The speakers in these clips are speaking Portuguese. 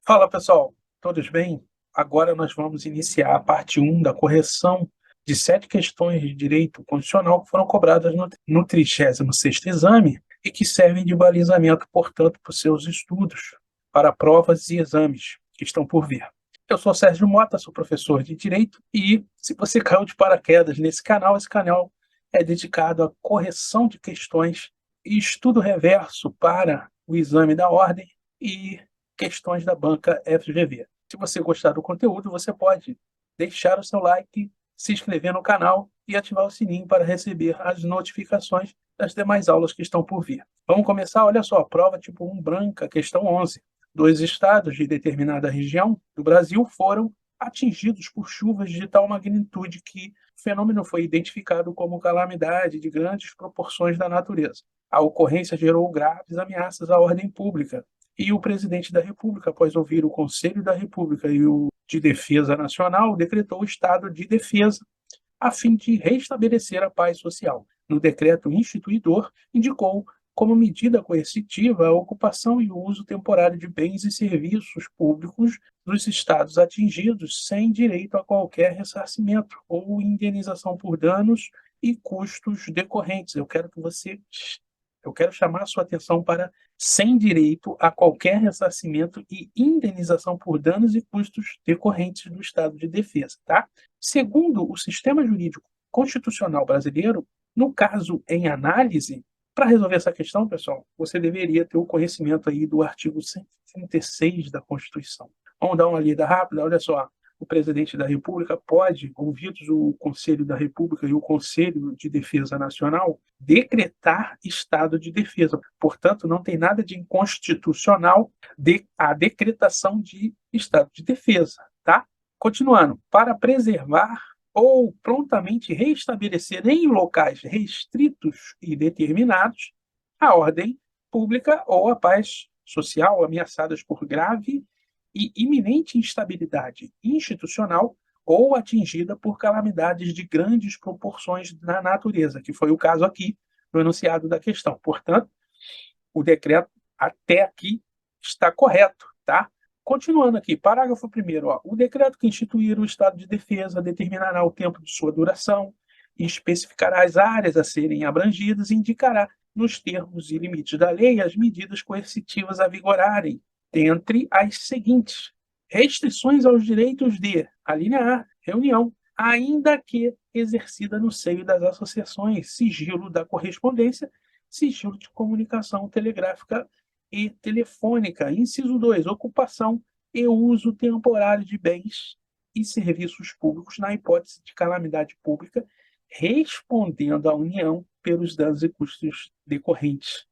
Fala pessoal, todos bem? Agora nós vamos iniciar a parte 1 da correção de 7 questões de direito constitucional que foram cobradas no 36º exame e que servem de balizamento, portanto, para os seus estudos, para provas e exames que estão por vir. Eu sou Sérgio Mota, sou professor de Direito e, se você caiu de paraquedas nesse canal, esse canal é dedicado à correção de questões e estudo reverso para o exame da ordem e questões da banca FGV. Se você gostar do conteúdo, você pode deixar o seu like, se inscrever no canal e ativar o sininho para receber as notificações das demais aulas que estão por vir. Vamos começar? Olha só, prova tipo 1 branca, questão 11. 2 estados de determinada região do Brasil foram atingidos por chuvas de tal magnitude que o fenômeno foi identificado como calamidade de grandes proporções da natureza. A ocorrência gerou graves ameaças à ordem pública, e o presidente da República, após ouvir o Conselho da República e o de Defesa Nacional, decretou o estado de defesa a fim de restabelecer a paz social. No decreto instituidor, indicou como medida coercitiva a ocupação e o uso temporário de bens e serviços públicos dos estados atingidos sem direito a qualquer ressarcimento ou indenização por danos e custos decorrentes. Eu quero chamar a sua atenção para sem direito a qualquer ressarcimento e indenização por danos e custos decorrentes do estado de defesa, tá? Segundo o sistema jurídico constitucional brasileiro, no caso em análise, para resolver essa questão, pessoal, você deveria ter o conhecimento aí do artigo 136 da Constituição. Vamos dar uma lida rápida, olha só. O presidente da República pode, ouvidos o Conselho da República e o Conselho de Defesa Nacional, decretar estado de defesa. Portanto, não tem nada de inconstitucional a decretação de estado de defesa, tá? Continuando, para preservar ou prontamente restabelecer em locais restritos e determinados a ordem pública ou a paz social ameaçadas por grave e iminente instabilidade institucional ou atingida por calamidades de grandes proporções na natureza, que foi o caso aqui no enunciado da questão. Portanto, o decreto até aqui está correto, tá? Continuando aqui, parágrafo 1º, o decreto que instituir o estado de defesa determinará o tempo de sua duração, especificará as áreas a serem abrangidas e indicará, nos termos e limites da lei, as medidas coercitivas a vigorarem, dentre as seguintes: restrições aos direitos de, a linha A, reunião, ainda que exercida no seio das associações, sigilo da correspondência, sigilo de comunicação telegráfica e telefônica. Inciso 2, ocupação e uso temporário de bens e serviços públicos na hipótese de calamidade pública, respondendo à União pelos danos e custos decorrentes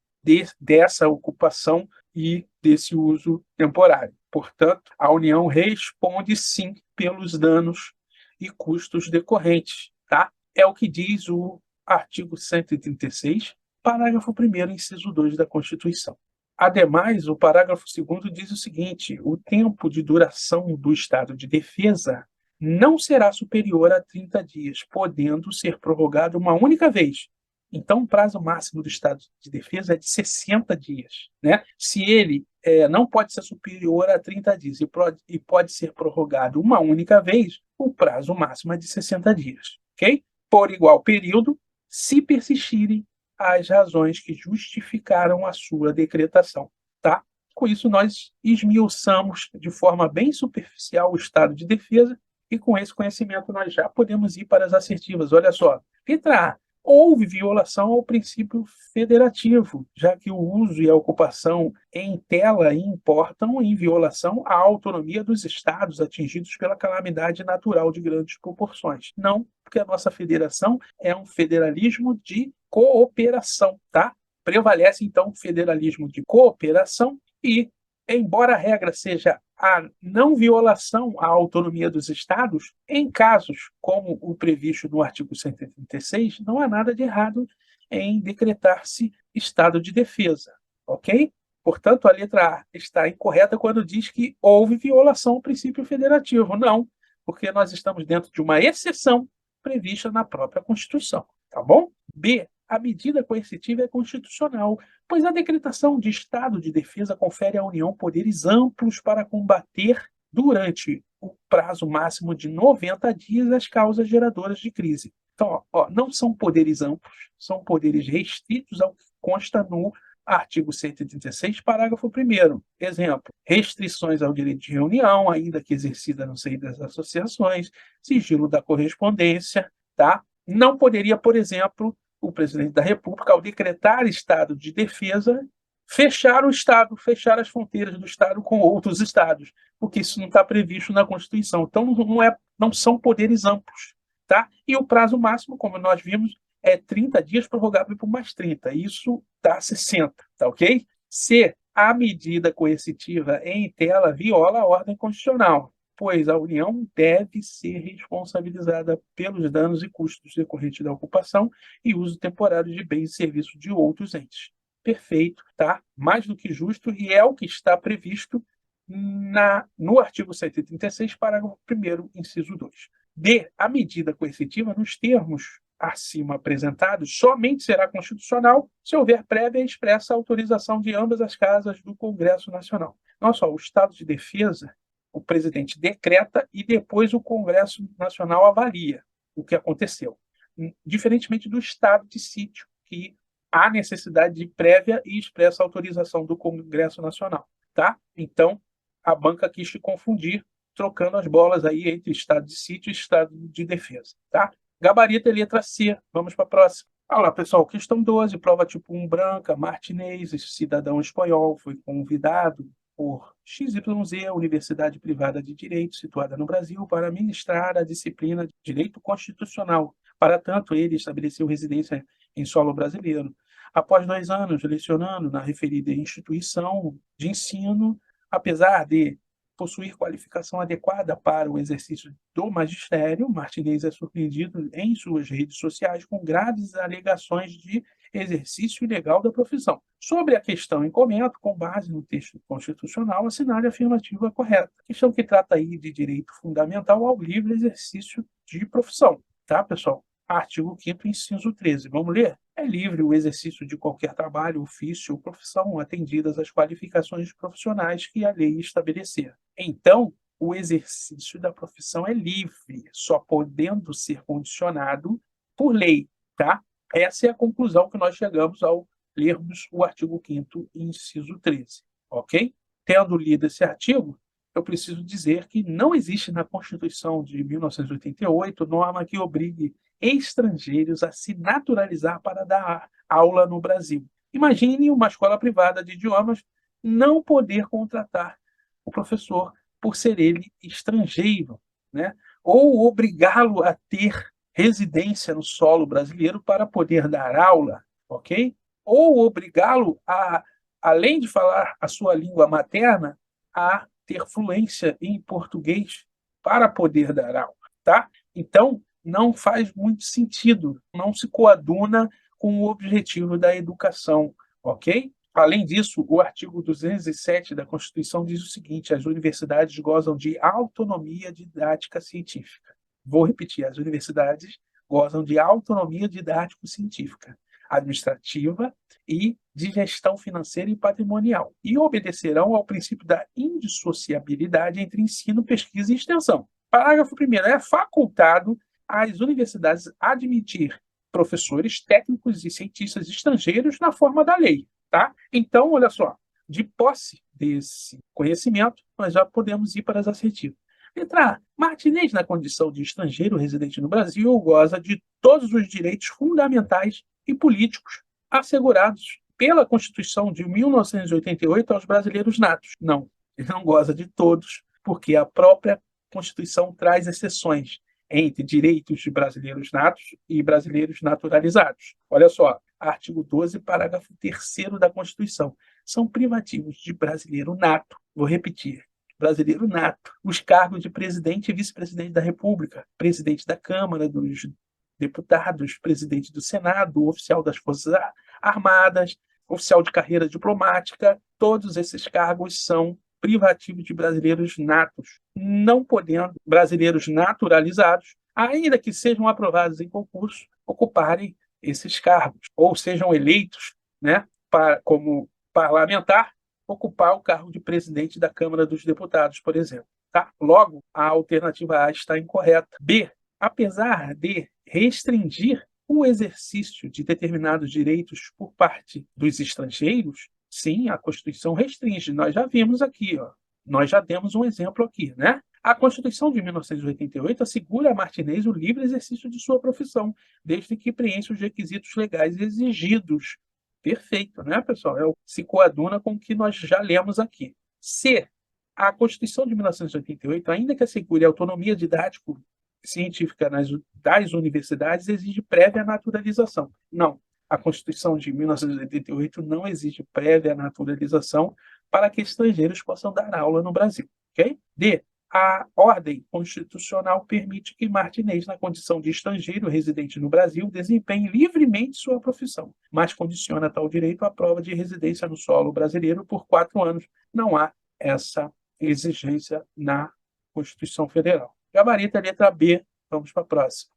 dessa ocupação e desse uso temporário. Portanto, a União responde sim pelos danos e custos decorrentes, tá? É o que diz o artigo 136, parágrafo 1º, inciso 2 da Constituição. Ademais, o parágrafo 2º diz o seguinte: o tempo de duração do estado de defesa não será superior a 30 dias, podendo ser prorrogado uma única vez. Então, o prazo máximo do estado de defesa é de 60 dias, né? Se ele não pode ser superior a 30 dias e pode ser prorrogado uma única vez, o prazo máximo é de 60 dias, ok? Por igual período, se persistirem as razões que justificaram a sua decretação, tá? Com isso, nós esmiuçamos de forma bem superficial o estado de defesa e com esse conhecimento nós já podemos ir para as assertivas. Olha só, letra A. Houve violação ao princípio federativo, já que o uso e a ocupação em tela importam em violação à autonomia dos estados atingidos pela calamidade natural de grandes proporções. Não, porque a nossa federação é um federalismo de cooperação, tá? Prevalece, então, o federalismo de cooperação e, embora a regra seja a não violação à autonomia dos estados, em casos como o previsto no artigo 136, não há nada de errado em decretar-se estado de defesa, ok? Portanto, a letra A está incorreta quando diz que houve violação ao princípio federativo. Não, porque nós estamos dentro de uma exceção prevista na própria Constituição, tá bom? B, a medida coercitiva é constitucional, pois a decretação de estado de defesa confere à União poderes amplos para combater, durante o prazo máximo de 90 dias, as causas geradoras de crise. Então, não são poderes amplos, são poderes restritos ao que consta no artigo 136, parágrafo 1º. Exemplo: restrições ao direito de reunião, ainda que exercida no seio das associações, sigilo da correspondência, tá? Não poderia, por exemplo, o presidente da República, ao decretar estado de defesa, fechar o Estado, fechar as fronteiras do Estado com outros estados, porque isso não está previsto na Constituição. Então, não são poderes amplos, tá? E o prazo máximo, como nós vimos, é 30 dias, prorrogável por mais 30. Isso dá 60, tá ok? Se a medida coercitiva em tela viola a ordem constitucional, pois a União deve ser responsabilizada pelos danos e custos decorrentes da ocupação e uso temporário de bens e serviços de outros entes. Perfeito, tá? Mais do que justo, e é o que está previsto no artigo 136, parágrafo 1º, inciso 2. D. A medida coercitiva, nos termos acima apresentados, somente será constitucional se houver prévia e expressa autorização de ambas as casas do Congresso Nacional. Nossa, o estado de defesa, o presidente decreta e depois o Congresso Nacional avalia o que aconteceu. Diferentemente do estado de sítio, que há necessidade de prévia e expressa autorização do Congresso Nacional, tá? Então, a banca quis se confundir, trocando as bolas aí entre estado de sítio e estado de defesa, tá? Gabarito é letra C. Vamos para a próxima. Olá, pessoal. Questão 12, prova tipo 1 branca. Martinez, cidadão espanhol, foi convidado por XYZ, Universidade Privada de Direito, situada no Brasil, para ministrar a disciplina de Direito Constitucional. Para tanto, ele estabeleceu residência em solo brasileiro. Após 2 anos lecionando na referida instituição de ensino, apesar de possuir qualificação adequada para o exercício do magistério, Martinez é surpreendido em suas redes sociais com graves alegações de exercício ilegal da profissão. Sobre a questão em comento, com base no texto constitucional, assinale a afirmativa correta. Questão que trata aí de direito fundamental ao livre exercício de profissão, tá, pessoal? Artigo 5º, inciso 13. Vamos ler? É livre o exercício de qualquer trabalho, ofício ou profissão, atendidas as qualificações profissionais que a lei estabelecer. Então, o exercício da profissão é livre, só podendo ser condicionado por lei, tá? Essa é a conclusão que nós chegamos ao lermos o artigo 5º, inciso 13, ok? Tendo lido esse artigo, eu preciso dizer que não existe na Constituição de 1988 norma que obrigue estrangeiros a se naturalizar para dar aula no Brasil. Imagine uma escola privada de idiomas não poder contratar o professor por ser ele estrangeiro, né? Ou obrigá-lo a ter residência no solo brasileiro para poder dar aula, ok? Ou obrigá-lo a, além de falar a sua língua materna, a ter fluência em português para poder dar aula, tá? Então, não faz muito sentido, não se coaduna com o objetivo da educação, ok? Além disso, o artigo 207 da Constituição diz o seguinte: as universidades gozam de autonomia didática científica. Vou repetir: as universidades gozam de autonomia didático-científica, administrativa e de gestão financeira e patrimonial, e obedecerão ao princípio da indissociabilidade entre ensino, pesquisa e extensão. Parágrafo 1º. É facultado às universidades admitir professores, técnicos e cientistas estrangeiros na forma da lei, tá? Então, olha só, de posse desse conhecimento, nós já podemos ir para as assertivas. Letra A. Martinez, na condição de estrangeiro residente no Brasil, goza de todos os direitos fundamentais e políticos assegurados pela Constituição de 1988 aos brasileiros natos. Não, ele não goza de todos, porque a própria Constituição traz exceções entre direitos de brasileiros natos e brasileiros naturalizados. Olha só, artigo 12, parágrafo 3º da Constituição. São privativos de brasileiro nato. Vou repetir: brasileiro nato. Os cargos de presidente e vice-presidente da República, presidente da Câmara dos Deputados, presidente do Senado, oficial das Forças Armadas, oficial de carreira diplomática, todos esses cargos são privativos de brasileiros natos, não podendo brasileiros naturalizados, ainda que sejam aprovados em concurso, ocuparem esses cargos, ou sejam eleitos, né, como parlamentar, ocupar o cargo de presidente da Câmara dos Deputados, por exemplo. Tá? Logo, a alternativa A está incorreta. B, apesar de restringir o exercício de determinados direitos por parte dos estrangeiros, sim, a Constituição restringe. Nós já vimos aqui, ó. Nós já demos um exemplo aqui, né? A Constituição de 1988 assegura a Martinez o livre exercício de sua profissão, desde que preencha os requisitos legais exigidos. Perfeito, né, pessoal? Se coaduna com o que nós já lemos aqui. C. A Constituição de 1988, ainda que assegure a autonomia didático-científica das universidades, exige prévia naturalização. Não, a Constituição de 1988 não exige prévia naturalização para que estrangeiros possam dar aula no Brasil. Ok? D. A ordem constitucional permite que Martinez, na condição de estrangeiro residente no Brasil, desempenhe livremente sua profissão, mas condiciona tal direito à prova de residência no solo brasileiro por 4 anos. Não há essa exigência na Constituição Federal. Gabarito a letra B. Vamos para a próxima.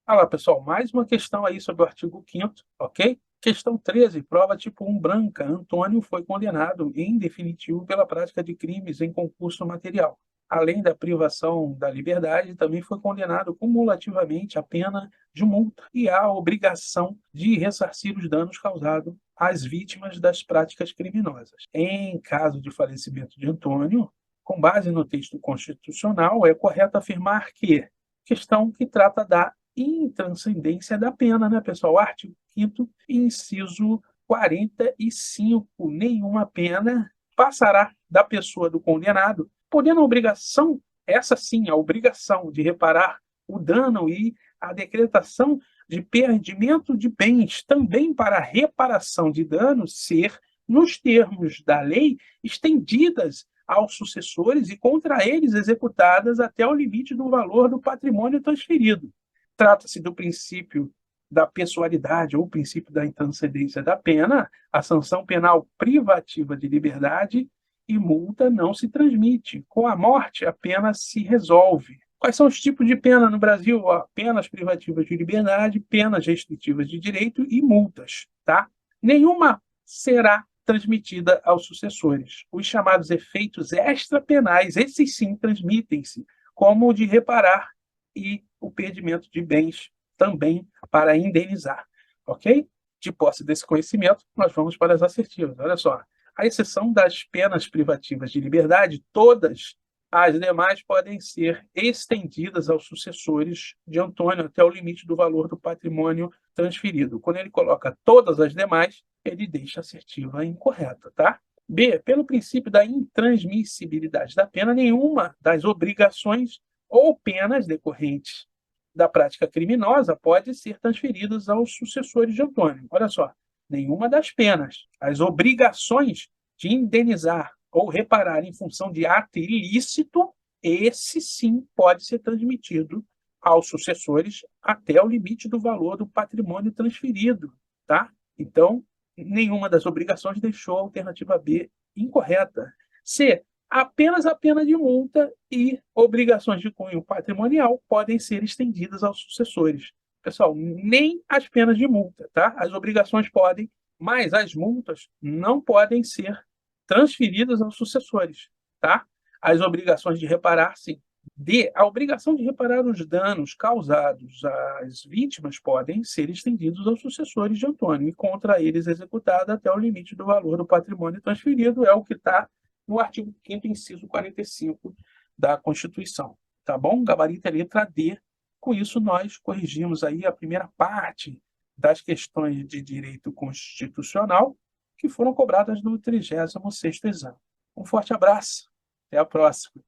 Olha lá, pessoal, mais uma questão aí sobre o artigo 5º, ok? Questão 13, prova tipo 1 branca. Antônio foi condenado em definitivo pela prática de crimes em concurso material. Além da privação da liberdade, também foi condenado cumulativamente à pena de multa e à obrigação de ressarcir os danos causados às vítimas das práticas criminosas. Em caso de falecimento de Antônio, com base no texto constitucional, é correto afirmar que questão que trata da intranscendência da pena, né, pessoal? Artigo 5º, inciso 45. Nenhuma pena passará da pessoa do condenado, podendo a obrigação, essa sim, a obrigação de reparar o dano e a decretação de perdimento de bens também para a reparação de danos ser, nos termos da lei, estendidas aos sucessores e contra eles executadas até o limite do valor do patrimônio transferido. Trata-se do princípio da pessoalidade ou princípio da intranscendência da pena. A sanção penal privativa de liberdade e multa não se transmite. Com a morte, a pena se resolve. Quais são os tipos de pena no Brasil? Penas privativas de liberdade, penas restritivas de direito e multas. Tá? Nenhuma será transmitida aos sucessores. Os chamados efeitos extrapenais, esses sim transmitem-se, como o de reparar e o perdimento de bens também para indenizar. Ok? De posse desse conhecimento, nós vamos para as assertivas. Olha só. À exceção das penas privativas de liberdade, todas as demais podem ser estendidas aos sucessores de Antônio até o limite do valor do patrimônio transferido. Quando ele coloca todas as demais, ele deixa a assertiva incorreta, tá? B. Pelo princípio da intransmissibilidade da pena, nenhuma das obrigações ou penas decorrentes da prática criminosa pode ser transferida aos sucessores de Antônio. Olha só, nenhuma das penas. As obrigações de indenizar ou reparar em função de ato ilícito, esse sim pode ser transmitido aos sucessores até o limite do valor do patrimônio transferido, tá? Então, nenhuma das obrigações deixou a alternativa B incorreta. C. Apenas a pena de multa e obrigações de cunho patrimonial podem ser estendidas aos sucessores. Pessoal, nem as penas de multa, tá? As obrigações podem, mas as multas não podem ser transferidas aos sucessores, tá? As obrigações de reparar, sim. D. A obrigação de reparar os danos causados às vítimas podem ser estendidos aos sucessores de Antônio e contra eles executada até o limite do valor do patrimônio transferido, é o que está no artigo 5º, inciso 45 da Constituição. Tá bom? Gabarito é letra D. Com isso, nós corrigimos aí a primeira parte das questões de direito constitucional que foram cobradas no 36º exame. Um forte abraço. Até a próxima.